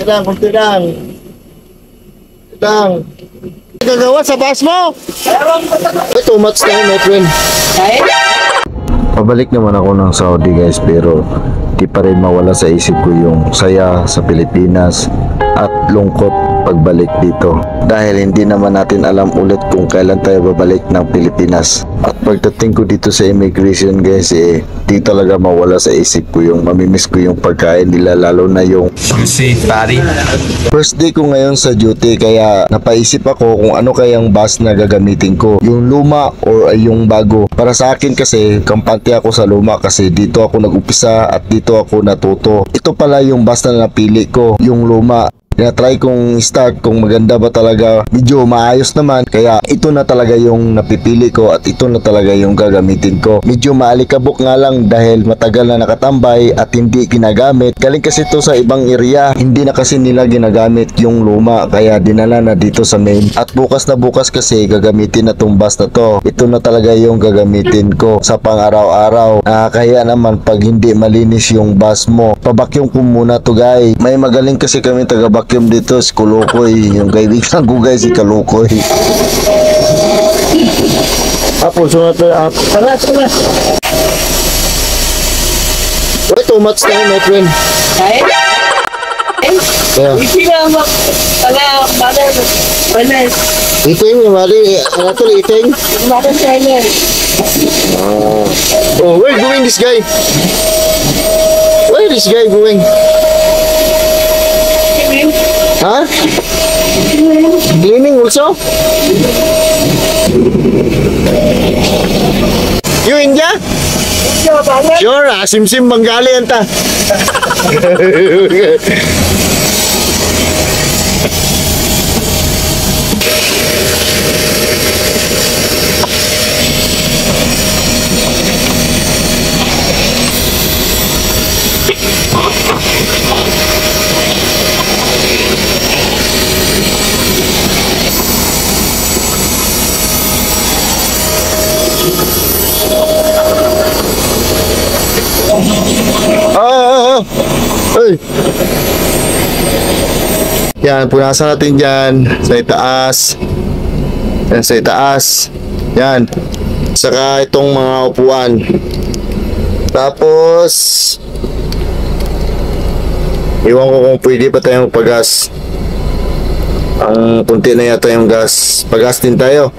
kunti lang. Lang. Gagawa sa bus mo? Ay, too much na yun, my friend. Pabalik naman ako ng Saudi guys, pero di pa rin mawala sa isip ko yung saya sa Pilipinas at lungkot pagbalik dito. Dahil hindi naman natin alam ulit kung kailan tayo babalik ng Pilipinas. At pagdating ko dito sa immigration guys, di talaga mawala sa isip ko yung mamimiss ko yung pagkain nila, lalo na yung safe patty. first day ko ngayon sa duty, kaya napaisip ako kung ano kayang bus na gagamitin ko, yung luma or yung bago. Para sa akin kasi kampante ako sa luma kasi dito ako nag-upisa at dito ako natuto. Ito pala yung bus na napili ko, yung luma. Try kong start kung maganda ba talaga, medyo maayos naman, kaya ito na talaga yung napipili ko at ito na talaga yung gagamitin ko. Medyo maalikabok nga lang dahil matagal na nakatambay at hindi ginagamit. Galing kasi ito sa ibang area, hindi na kasi nila ginagamit yung luma, kaya dinala na dito sa main. At bukas na bukas kasi gagamitin na tong bus na to. Ito na talaga yung gagamitin ko sa pang araw-araw. Kaya naman pag hindi malinis yung bus mo, pabakyum ko muna to guys. May magaling kasi kami taga-vacuum dito, si Kulukoy, yung kaibigan ko guys, si Kulukoy. Apo, sunod na. Ay, too much na yun, my friend. Iting, mali. Ano ito, iting? Oh, where going this guy? Where is guy going? Huh? Cleaning also? You India? Sure, sim-sim Bengali anta. Hey. Yan, punasan natin dyan sa itaas. Yan, sa itaas. Yan. Saka itong mga upuan. Tapos iwan ko kung pwede pa tayong pagas. Ang kunti na yata yung gas. Pagas din tayo.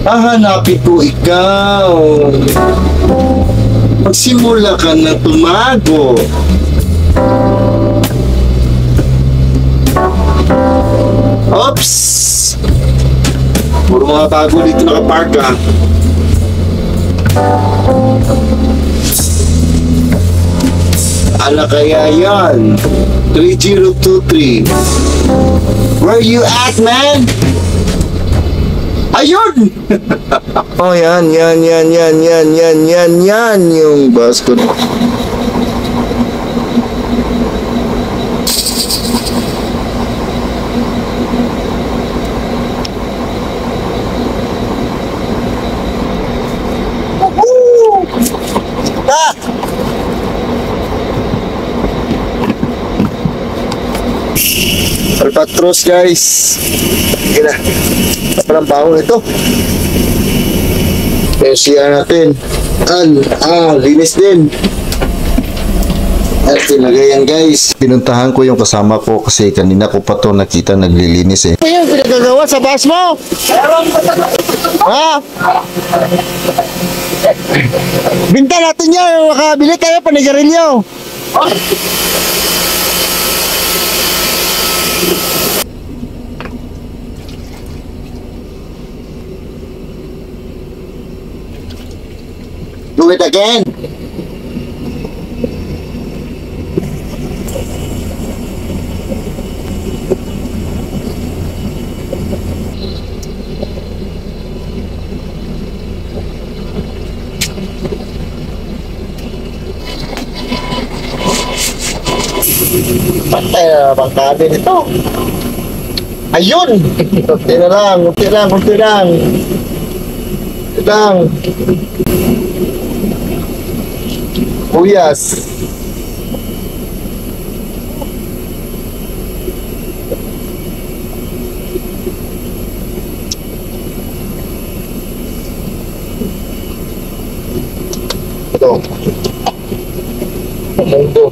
Hahanapin ko ikaw. Magsimula ka na tumago. Oops! Puro mga bago dito nakapark ah. Ano kaya yan? 3023. Where you at, man? Ayun! Oh, yan yung bus ko. Albatros guys. Sige na. Parang baho ito. Siya natin. Linis din. At tinagayan guys. Pinuntahan ko yung kasama ko kasi kanina ko pa to nakita naglilinis eh. Ano yung pinagagawa sa bus mo? Ha? Binta natin yan. Makabili tayo panigarilyo. Do it again. Patay na bangkada nito. Ayun! Kunti na lang, kunti lang, kunti lang. Kunti lang. Uyas. Ito. Mundo.